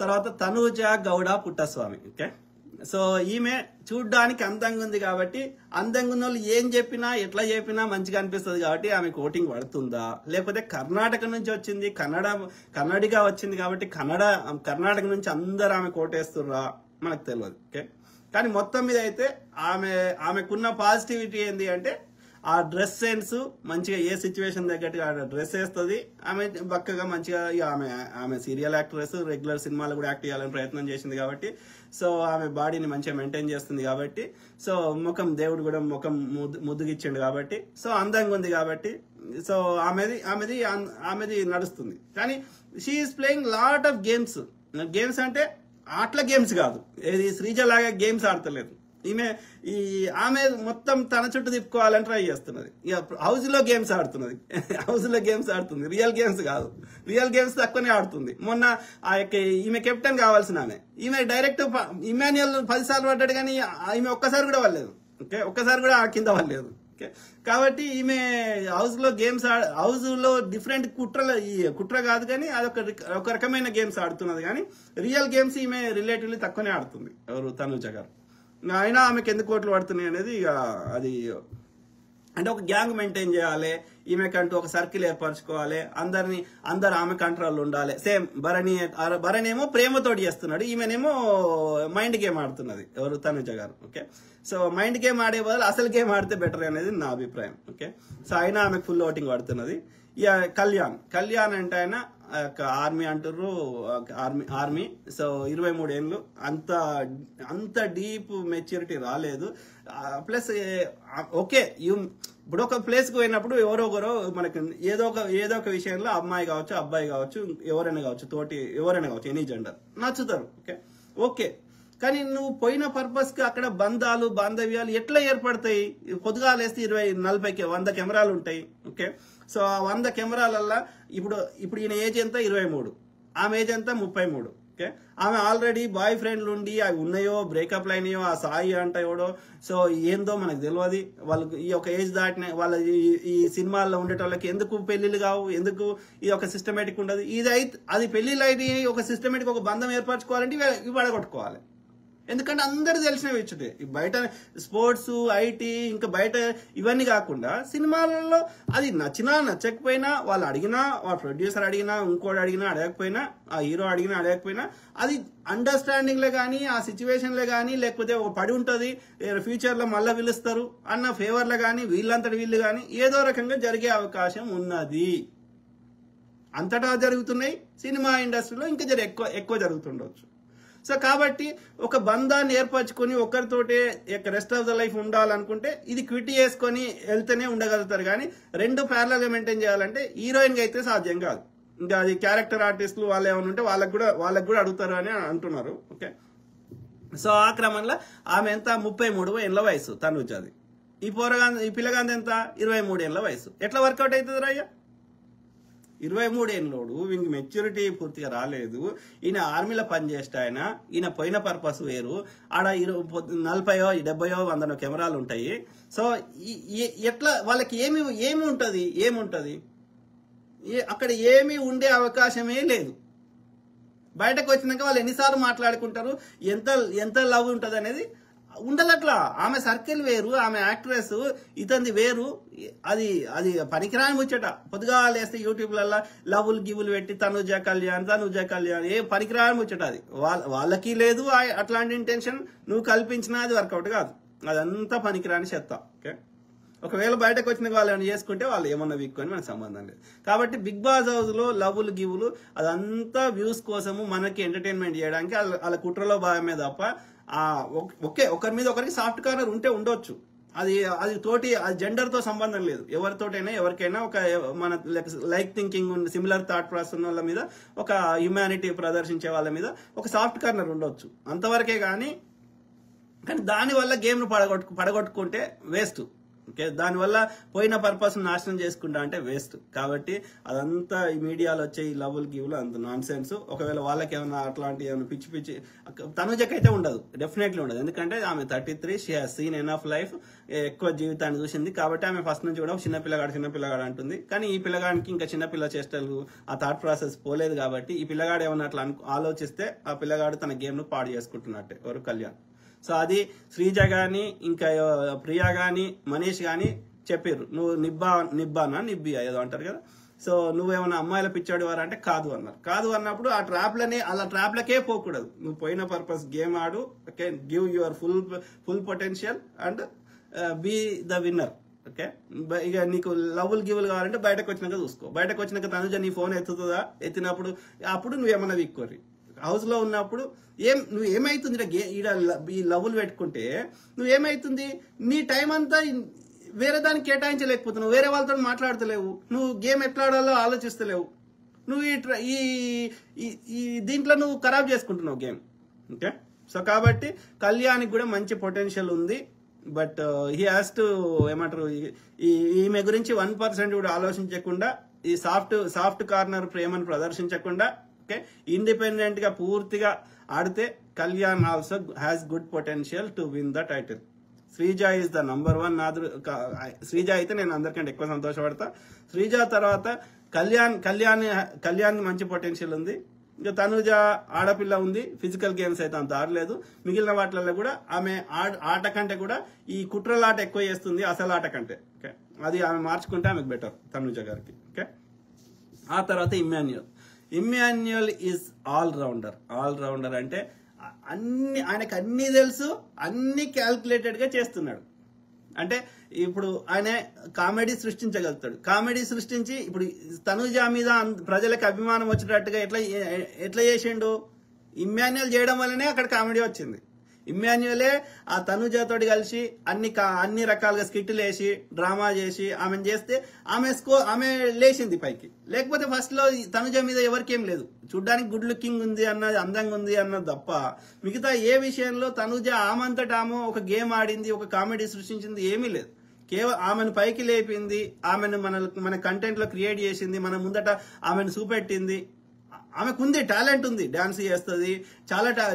తర్వాత Tanuja Gowda Puttaswamy. Okay, so ఈమె చూడ్డానికి అందంగా ఉంది కాబట్టి, అందంగా ఉన్న వాళ్ళు ఏం చెప్పినా ఎట్లా చెప్పినా మంచిగా అనిపిస్తుంది కాబట్టి ఆమెకు ఓటింగ్ పడుతుందా, లేకపోతే కర్ణాటక నుంచి వచ్చింది, కన్నడిగా వచ్చింది కాబట్టి కర్ణాటక నుంచి అందరు ఆమె కోటేస్తుర్రా మనకు తెలియదు. ఓకే, కానీ మొత్తం మీద అయితే ఆమెకున్న పాజిటివిటీ ఏంటి అంటే ఆ డ్రెస్ సెన్స్ మంచిగా ఏ సిచ్యువేషన్ తగ్గట్టుగా డ్రెస్ వేస్తుంది. ఆమె బక్కగా మంచిగా ఆమె సీరియల్ యాక్ట్రెస్, రెగ్యులర్ సినిమాలు కూడా యాక్ట్ చేయాలని ప్రయత్నం చేసింది కాబట్టి, సో ఆమె బాడీని మంచిగా మెయింటైన్ చేస్తుంది కాబట్టి, సో దేవుడు కూడా ముఖం ముద్దుగిచ్చిండు కాబట్టి, సో అందంగా ఉంది కాబట్టి, సో ఆమెది నడుస్తుంది. కానీ she is playing lot of games అంటే ఆటల గేమ్స్ కాదు, ఏది శ్రీజ లాగా గేమ్స్ ఆడతలేదు ఆమె మొత్తం తన చుట్టూ తిప్పుకోవాలని ట్రై చేస్తున్నది. ఇక హౌస్ లో గేమ్స్ ఆడుతుంది, రియల్ గేమ్స్ కాదు. రియల్ గేమ్స్ తక్కువనే ఆడుతుంది. మొన్న ఈమె కెప్టెన్ కావాల్సిన ఈమె డైరెక్ట్ ఇమాన్యుయల్ 10 సార్లు పడ్డాడు కానీ ఈమె ఒక్కసారి కూడా పడలేదు. ఓకే, ఒక్కసారి కూడా కింద పడలేదు. ఓకే, కాబట్టి ఈమె హౌస్ లో డిఫరెంట్ కుట్ర కాదు కానీ ఒక రకమైన గేమ్స్ ఆడుతున్నది. కానీ రియల్ గేమ్స్ ఈమె రిలేటివ్లీ తక్కువనే ఆడుతుంది. ఎవరు తనూజ గారు. అయినా ఆమెకు ఎందుకు ఓట్లు పడుతున్నాయి అనేది ఇక అది అంటే ఒక గ్యాంగ్ మెయింటైన్ చేయాలి, ఈమెకంటూ ఒక సర్కిల్ ఏర్పరచుకోవాలి, అందరు ఆమె కంట్రోల్ ఉండాలి. సేమ్ భరణి ఏమో ప్రేమతోటి చేస్తున్నాడు, ఈమెనేమో మైండ్ గేమ్ ఆడుతున్నది ఎవరు తనుజ గారు. ఓకే, సో మైండ్ గేమ్ ఆడే బదులు అసలు గేమ్ ఆడితే బెటర్ అనేది నా అభిప్రాయం. ఓకే, సో అయినా ఆమెకు ఫుల్ ఓటింగ్ పడుతున్నది. ఇక కళ్యాణ్ అంటే ఆయన ఆర్మీ అంటారు, ఆర్మీ. సో 23 ఏళ్ళు, అంత డీప్ మెచ్యూరిటీ రాలేదు. ప్లస్ ఓకే, ఇప్పుడు ఒక ప్లేస్ కు పోయినప్పుడు ఎవరొకరు మనకి ఏదో ఒక విషయంలో అమ్మాయి కావచ్చు, అబ్బాయి కావచ్చు, ఎవరైనా కావచ్చు, ఎనీ జెండర్ నచ్చుతారు. ఓకే, కానీ నువ్వు పోయిన పర్పస్ కి అక్కడ బంధాలు బాంధవ్యాలు ఎట్లా ఏర్పడతాయి? పొద్దుగాలేస్తే 20-40 100 కెమెరాలు ఉంటాయి. ఓకే, సో ఆ 100 కెమెరాలల్లా ఇప్పుడు ఈయన ఏజ్ ఎంత 23, ఆమె ఏజ్ ఎంత 33. ఓకే, ఆమె ఆల్రెడీ బాయ్ ఫ్రెండ్లు ఉండి అవి ఉన్నాయో బ్రేకప్ అయినాయో ఆ సాయి అంట ఎవడో, సో ఏందో మనకు తెలియదు. వాళ్ళకి ఈ ఒక ఏజ్ దాటిన వాళ్ళ ఈ సినిమాల్లో ఉండేటోళ్ళకి ఎందుకు పెళ్లిళ్ళు కావు, ఎందుకు ఇది ఒక సిస్టమేటిక్ ఉండదు. అది పెళ్లిళ్ళు అయితే ఒక సిస్టమేటిక్ ఒక బంధం ఏర్పరచుకోవాలంటే ఇవి వడగొట్టుకోవాలి. ఎందుకంటే అందరు తెలిసినవి ఇచ్చుతే బయట స్పోర్ట్స్, ఐటీ, ఇంకా బయట ఇవన్నీ కాకుండా సినిమాలలో అది నచ్చినా నచ్చకపోయినా వాళ్ళు అడిగినా, వాళ్ళ ప్రొడ్యూసర్ అడిగినా, ఇంకోటి అడిగినా అడగకపోయినా, ఆ హీరో అడిగినా అడగకపోయినా, అది అండర్స్టాండింగ్ లో కానీ ఆ సిచ్యువేషన్ లో కానీ లేకపోతే ఒక పడి ఉంటుంది ఫ్యూచర్ లో మళ్ళీ పిలుస్తారు అన్న ఫేవర్ లో కానీ వీళ్ళంతటి వీళ్ళు కానీ ఏదో రకంగా జరిగే అవకాశం ఉన్నది. అంతటా జరుగుతున్నాయి, సినిమా ఇండస్ట్రీలో ఇంకా ఎక్కువ జరుగుతుండవచ్చు. సో కాబట్టి ఒక బంధాన్ని ఏర్పరచుకొని ఒకరితోటే రెస్ట్ ఆఫ్ ద లైఫ్ ఉండాలనుకుంటే ఇది క్విట్ చేసుకొని వెళ్తేనే ఉండగలుగుతారు. కానీ రెండు ప్యారలల్ గా మెయింటైన్ చేయాలంటే హీరోయిన్ గా అయితే సాధ్యం కాదు. ఇంకా అది క్యారెక్టర్ ఆర్టిస్టులు వాళ్ళు ఏమైనా ఉంటే వాళ్ళకు కూడా అడుగుతారు అని అంటున్నారు. ఓకే, సో ఆ క్రమంలో ఆమె ఎంత 33 ఏళ్ల వయసు తనుజది. ఈ పిల్లగాంది ఎంత 23 ఏళ్ల వయసు. ఎట్లా వర్కౌట్ అవుతుంది రాయ్యా? 23 ఏళ్ళోడు, వీనికి మెచ్యూరిటీ పూర్తిగా రాలేదు. ఈయన ఆర్మీలో పనిచేస్తే ఈయన పోయిన పర్పస్ వేరు. ఆడ 40, 70, 100 కెమెరాలు ఉంటాయి. సో ఎట్లా వాళ్ళకి ఏముంటది అక్కడ ఏమీ ఉండే అవకాశమే లేదు. బయటకు వచ్చినాక వాళ్ళు ఎన్నిసార్లు మాట్లాడుకుంటారు, ఎంత లవ్ ఉంటుంది అనేది ఉండదు. అట్లా ఆమె సర్కిల్ వేరు, ఆమె యాక్ట్రెస్, ఇతంది వేరు. అది పనికిరాని ముచ్చట. పొద్దుగా లేస్తే యూట్యూబ్లలో లవ్లు గివులు పెట్టి తనుజ కళ్యాణ్ ఏ పనికిరాని ముచ్చట. అది వాళ్ళకి లేదు అట్లాంటి ఇంటెన్షన్. నువ్వు కల్పించినా అది వర్కౌట్ కాదు. అదంతా పనికిరాని చెత్త. ఓకే, ఒకవేళ బయటకు వచ్చిన వాళ్ళు ఏమైనా చేసుకుంటే వాళ్ళు ఏమన్నా వీక్కొని మనకు సంబంధం లేదు. కాబట్టి బిగ్ బాస్ హౌస్ లో లవ్లు గివులు అదంతా వ్యూస్ కోసము మనకి ఎంటర్టైన్మెంట్ చేయడానికి వాళ్ళ కుట్రలో భాగమే తప్ప ఓకే ఒకరి మీద ఒకరికి సాఫ్ట్ కార్నర్ ఉండొచ్చు. అది జెండర్ తో సంబంధం లేదు. ఎవరితోటైనా ఎవరికైనా ఒక మన like thinking similar thought process ఉన్న వాళ్ళ మీద, ఒక హ్యుమానిటీ ప్రదర్శించే వాళ్ళ మీద ఒక సాఫ్ట్ కార్నర్ ఉండొచ్చు, అంతవరకే. కానీ దాని వల్ల గేమ్ ను పడగొట్టుకుంటే వేస్ట్. ఓకే, దానివల్ల పోయిన పర్పస్ నాశనం చేసుకుంటా అంటే వేస్ట్. కాబట్టి అదంతా ఈ మీడియాలో వచ్చే ఈ లవ్లు గివ్లు అంత నాన్ సెన్స్. ఒకవేళ వాళ్ళకి ఏమైనా అట్లాంటి ఏమైనా పిచ్చి పిచ్చి, తనుజకైతే ఉండదు, డెఫినెట్లీ ఉండదు. ఎందుకంటే ఆమె 33, she has seen enough life, ఎక్కువ జీవితాన్ని చూసింది. కాబట్టి ఆమె ఫస్ట్ నుంచి కూడా చిన్నపిల్లగాడు అంటుంది. కానీ ఈ పిల్లగాడికి ఇంకా చిన్నపిల్ల చేష్టలు, ఆ థాట్ ప్రాసెస్ పోలేదు. కాబట్టి ఈ పిల్లగాడు ఏమన్నా అట్లా ఆలోచిస్తే ఆ పిల్లగాడు తన గేమ్ ను పాడు చేసుకుంటున్నట్టే ఎవరు కళ్యాణ్. సో అది శ్రీజ గాని, ఇంకా ప్రియా గాని, మనీష్ గాని చెప్పారు, నువ్వు నిబ్బియా ఏదో అంటారు కదా, సో నువ్వేమన్నా అమ్మాయిల పిచ్చాడు వారు అంటే కాదు అన్నారు. కాదు అన్నప్పుడు ఆ ట్రాప్లకే పోకూడదు. నువ్వు పోయిన పర్పస్ గేమ్ ఆడు, okay, give your full potential and be the winner. Okay, ఇక నీకు లవ్లు గివ్లు కావాలంటే బయటకు వచ్చినాక చూసుకో. బయటకు వచ్చినాక తనుజ నీ ఫోన్ ఎత్తుతుందా, ఎత్తినప్పుడు అప్పుడు నువ్వేమన్నా వీక్కోరి. హౌస్ లో ఉన్నప్పుడు నువ్వు ఏమైతుంది ఈ లవ్లు పెట్టుకుంటే నువ్వేమైతుంది, నీ టైం అంతా వేరే దానికి కేటాయించలేకపోతున్నావు, వేరే వాళ్ళతో మాట్లాడతలేవు, నువ్వు గేమ్ ఎట్లా ఆడాలో ఆలోచిస్తలేవు, నువ్వు ఈ దీంట్లో నువ్వు ఖరాబ్ చేసుకుంటున్నావు గేమ్. ఓకే, సో కాబట్టి కళ్యాణ్కి కూడా మంచి పొటెన్షియల్ ఉంది. బట్ హీ హ్యాస్ టు ఏమంటారు, ఈమె గురించి 1% కూడా ఆలోచించకుండా, ఈ సాఫ్ట్ కార్నర్ ప్రేమను ప్రదర్శించకుండా, ఓకే, ఇండిపెండెంట్ గా పూర్తిగా ఆడితే Kalyan also has good potential to win the title. Sreeja is the number 1. Sreeja అయితే నేను అందరికంటే ఎక్కువ సంతోషపడతా. శ్రీజ తర్వాత కళ్యాణ్ మంచి పొటెన్షియల్ ఉంది. ఇంకా తనుజ ఆడపిల్ల ఉంది, ఫిజికల్ గేమ్స్ అయితే అంత ఆడలేదు. మిగిలిన వాటిలలో కూడా ఆమె ఆట కంటే కూడా ఈ కుట్రలాట ఎక్కువ చేస్తుంది అసలు ఆట కంటే. ఓకే, అది ఆమె మార్చుకుంటే ఆమెకు బెటర్ తనుజ గారికి. ఓకే, ఆ తర్వాత ఇమ్మాన్యుయల్ ఈజ్ ఆల్ రౌండర్ అంటే ఆయనకు అన్ని తెలుసు, అన్ని క్యాల్కులేటెడ్ గా చేస్తున్నాడు. అంటే ఇప్పుడు ఆయన కామెడీ సృష్టించగలుగుతాడు. కామెడీ సృష్టించి ఇప్పుడు తనుజ మీద ప్రజలకు అభిమానం వచ్చేటట్టుగా ఎట్లా చేసిండు, ఇమ్మాన్యుయల్ చేయడం వల్లనే అక్కడ కామెడీ వచ్చింది. ఇమ్మాన్యుయలే ఆ తనుజతోటి కలిసి అన్ని రకాలుగా స్కిట్లు వేసి డ్రామా చేసి ఆమెను చేస్తే ఆమె లేచింది పైకి. లేకపోతే ఫస్ట్ లో తనుజ మీద ఎవరికేం లేదు, చూడ్డానికి గుడ్ లుకింగ్ ఉంది అన్నది, అందంగా ఉంది అన్నది తప్ప మిగతా ఏ విషయంలో తనుజ ఆమంతటా ఆమె ఒక గేమ్ ఆడింది, ఒక కామెడీ సృష్టించింది ఏమీ లేదు. కేవలం ఆమెను పైకి లేపింది, ఆమెను మన కంటెంట్ లో క్రియేట్ చేసింది, మన ముందట ఆమెను చూపెట్టింది. ఆమెకుంది టాలెంట్ ఉంది, డాన్స్ చేస్తుంది,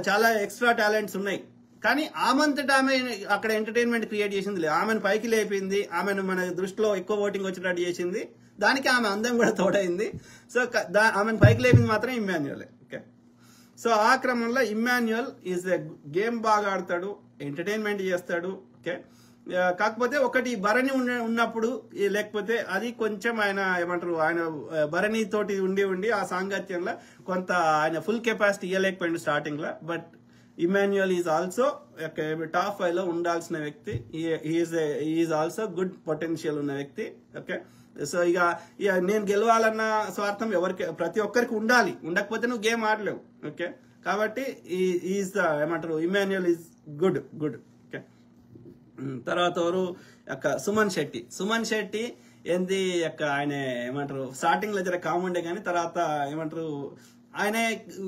చాలా ఎక్స్ట్రా టాలెంట్స్ ఉన్నాయి. కానీ ఆమంతటా ఆమె అక్కడ ఎంటర్టైన్మెంట్ క్రియేట్ చేసింది లేదు. ఆమెను పైకి లేపింది, ఆమెను మన దృష్టిలో ఎక్కువ ఓటింగ్ వచ్చేటట్టు చేసింది, దానికి ఆమె అందం కూడా తోడైంది. సో ఆమెను పైకి లేపింది మాత్రం ఇమ్మాన్యుయలే. ఓకే, సో ఆ క్రమంలో ఇమ్మాన్యుయల్ ఈజ్ ఎ గేమ్ బాగా ఆడతాడు, ఎంటర్టైన్మెంట్ చేస్తాడు. ఓకే, కాకపోతే ఒకటి భరణి ఉన్నప్పుడు, లేకపోతే అది కొంచెం ఆయన ఏమంటారు, ఆయన భరణి తోటి ఉండి ఆ సాంగత్యంలో కొంత ఆయన ఫుల్ కెపాసిటీ ఇవ్వలేకపోయింది స్టార్టింగ్ లో. But Emmanuel is also top 5 లో ఉండాల్సిన వ్యక్తి. ఈజ్ ఆల్సో గుడ్ పొటెన్షియల్ ఉన్న వ్యక్తి. ఓకే, సో ఇక నేను గెలవాలన్న స్వార్థం ప్రతి ఒక్కరికి ఉండాలి, ఉండకపోతే నువ్వు గేమ్ ఆడలేవు. ఓకే, కాబట్టి ఈజ్ ద ఏమంటారు, ఇమాన్యుయల్ ఈజ్ గుడ్. ఓకే, తర్వాత ఎవరు సుమన్ శెట్టి ఏంది ఆయన ఏమంటారు, స్టార్టింగ్ లో జర కాముండే కానీ తర్వాత ఏమంటారు, ఆయన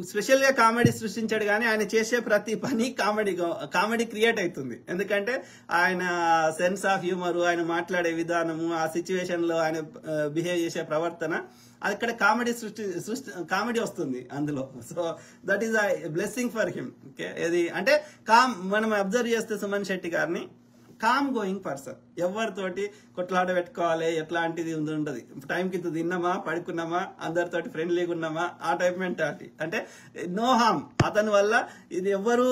స్పెషల్ గా కామెడీ సృష్టించాడు. కానీ ఆయన చేసే ప్రతి పని కామెడీ క్రియేట్ అవుతుంది. ఎందుకంటే ఆయన సెన్స్ ఆఫ్ హ్యూమర్, ఆయన మాట్లాడే విధానము, ఆ సిచ్యువేషన్ లో ఆయన బిహేవ్ చేసే ప్రవర్తన, అక్కడ కామెడీ వస్తుంది అందులో. So that is blessing for him. Okay, ఏది అంటే మనం అబ్జర్వ్ చేస్తే సుమన్ శెట్టి గారిని కామ్ గోయింగ్ పర్సన్, ఎవరితోటి కొట్లాట పెట్టుకోవాలి ఎట్లాంటిది ఉండదు. టైంకి తిన్నామా, పడుకున్నామా, అందరితోటి ఫ్రెండ్లీగా ఉన్నామా, ఆ టైప్ మెంటాలిటీ. అంటే నో హామ్. అతని వల్ల ఇది ఎవ్వరు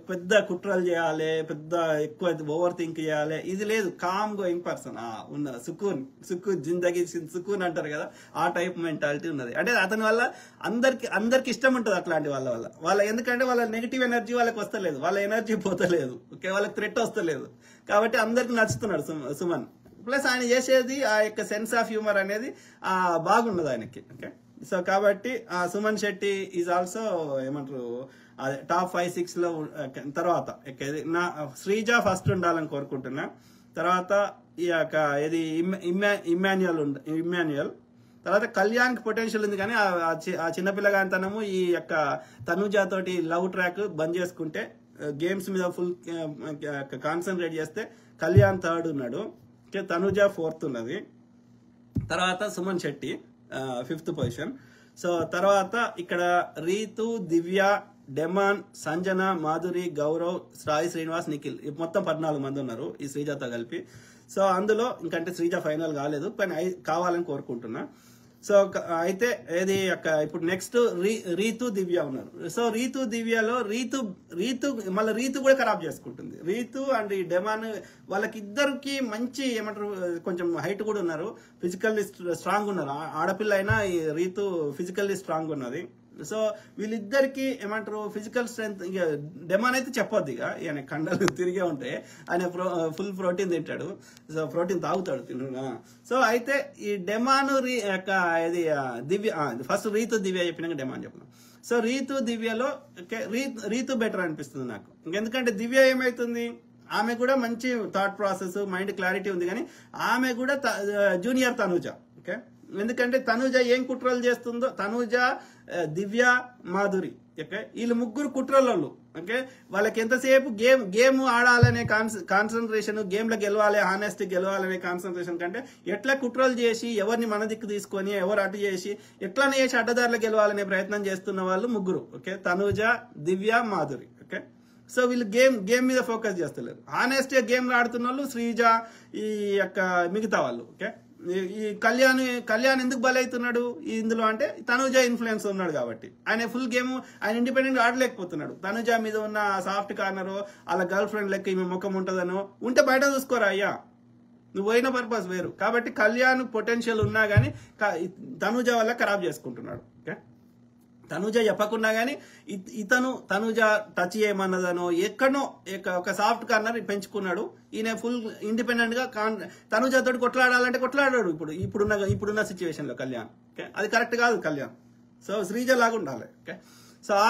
పెద్ద కుట్రలు చేయాలి, పెద్ద ఎక్కువ ఓవర్ థింక్ చేయాలి, ఇది లేదు. కామ్ గోయింగ్ పర్సన్ ఉన్న సుకూన్ జిందగీ సుకూన్ అంటారు కదా, ఆ టైప్ మెంటాలిటీ ఉన్నది. అంటే అతని వల్ల అందరికి ఇష్టం ఉంటుంది అట్లాంటి వాళ్ళ ఎందుకంటే వాళ్ళ నెగిటివ్ ఎనర్జీ వాళ్ళకి వస్తలేదు, వాళ్ళ ఎనర్జీ పోతలేదు. ఓకే, వాళ్ళకి థ్రెట్ వస్తలేదు. కాబట్టి అందరికి నచ్చుతున్నాడు సుమన్. ప్లస్ ఆయన చేసేది ఆ యొక్క సెన్స్ ఆఫ్ హ్యూమర్ అనేది బాగున్నది ఆయనకి. ఓకే, సో కాబట్టి సుమన్ శెట్టి ఈజ్ ఆల్సో ఏమంటారు టాప్ 5-6 లో. తర్వాత శ్రీజ ఫస్ట్ ఉండాలని కోరుకుంటున్నా. తర్వాత ఈ యొక్క ఇది ఇమ్మాన్యుయల్. తర్వాత కళ్యాణ్ కి పొటెన్షియల్ ఉంది, కానీ ఆ చిన్నపిల్లగానితనము ఈ యొక్క తనుజ తోటి లవ్ ట్రాక్ బంద్ చేసుకుంటే గేమ్స్ మీద ఫుల్ కాన్సన్ట్రేట్ చేస్తే కళ్యాణ్ థర్డ్ ఉన్నాడు. ఓకే, తనుజ ఫోర్త్ ఉన్నది. తర్వాత Suman Shetty 5th position. So తర్వాత ఇక్కడ రీతు, దివ్య, డెమాన్, సంజన, మాధురి, గౌరవ్, సాయి శ్రీనివాస్, నిఖిల్ మొత్తం 14 మంది ఉన్నారు ఈ శ్రీజతో కలిపి. సో అందులో ఇంకంటే శ్రీజ ఫైనల్ కాలేదు, కానీ కావాలని కోరుకుంటున్నా. సో అయితే ఏది ఇప్పుడు నెక్స్ట్ రీతు, దివ్య ఉన్నారు. సో రీతు, దివ్యలో రీతు మళ్ళీ రీతు కూడా ఖరాబ్ చేసుకుంటుంది. రీతు అండ్ ఈ డెమాన్ వాళ్ళకిద్దరికి మంచి ఏమంటారు కొంచెం హైట్ కూడా ఉన్నారు, ఫిజికల్లీ స్ట్రాంగ్ ఉన్నారు. ఆడపిల్ల అయినా ఈ రీతు ఫిజికల్లీ స్ట్రాంగ్ ఉన్నది. సో వీళ్ళిద్దరికి ఏమంటారు ఫిజికల్ స్ట్రెంత్. ఇక డెమాన్ అయితే చెప్పొద్దు, ఇక ఈయన కండలు తిరిగే ఉంటాయి, ఆయన ఫుల్ ప్రోటీన్ తింటాడు, సో ప్రోటీన్ తాగుతాడు తిను. సో అయితే ఈ డెమాన్ ఇది దివ్య ఫస్ట్ రీతు, దివ్య చెప్పినాక డెమాన్ చెప్పిన. సో రీతు, దివ్యలో రీతు బెటర్ అనిపిస్తుంది నాకు. ఎందుకంటే దివ్య ఏమైతుంది, ఆమె కూడా మంచి థాట్ ప్రాసెస్, మైండ్ క్లారిటీ ఉంది, కానీ ఆమె కూడా జూనియర్ తనుజ. ఓకే, ఎందుకంటే తనుజ ఏం కుట్రలు చేస్తుందో, తనుజ, దివ్య, మాధురి, ఓకే, వీళ్ళు ముగ్గురు కుట్రలు. ఓకే, వాళ్ళకి ఎంతసేపు గేమ్ ఆడాలనే కాన్సన్ట్రేషన్, గేమ్లో గెలవాలి, హానెస్ట్ గెలవాలనే కాన్సన్ట్రేషన్ కంటే ఎట్లా కుట్రలు చేసి ఎవరిని మన దిక్కు తీసుకొని ఎవరు అటు చేసి ఎట్లనే చేసి అడ్డదారులు గెలవాలనే ప్రయత్నం చేస్తున్న వాళ్ళు ముగ్గురు. ఓకే, తనుజ, దివ్య, మాధురి. ఓకే, సో వీళ్ళు గేమ్ మీద ఫోకస్ చేస్తలేరు. హానెస్ట్ గేమ్ ఆడుతున్న వాళ్ళు శ్రీజ, ఈ మిగతా వాళ్ళు. ఓకే, ఈ కళ్యాణ్ ఎందుకు బలవుతున్నాడు ఇందులో అంటే తనుజ ఇన్ఫ్లుయెన్స్ ఉన్నాడు కాబట్టి. ఆయన ఫుల్ గేమ్ ఆయన ఇండిపెండెంట్ ఆడలేకపోతున్నాడు. తనుజ మీద ఉన్న సాఫ్ట్ కార్నర్, వాళ్ళ గర్ల్ ఫ్రెండ్ లెక్క ఈమె ముఖం ఉంటుందనో ఉంటే బయట చూసుకోరా అయ్యా, నువ్వు పోయిన పర్పస్ వేరు. కాబట్టి కళ్యాణ్ పొటెన్షియల్ ఉన్నా గానీ తనుజ వల్ల ఖరాబ్ చేసుకుంటున్నాడు. ఓకే, తనుజ చెప్పకున్నా గానీ తనుజ టచ్ చేయమన్నదనో ఎక్కడనో ఒక సాఫ్ట్ కార్నర్ పెంచుకున్నాడు. ఈయన ఫుల్ ఇండిపెండెంట్ గా తనుజతో కొట్లాడాలంటే కొట్లాడాడు ఇప్పుడున్న సిచ్యువేషన్ లో కళ్యాణ్. ఓకే, అది కరెక్ట్ కాదు కళ్యాణ్. సో శ్రీజ లాగా ఉండాలి. ఓకే, సో ఆ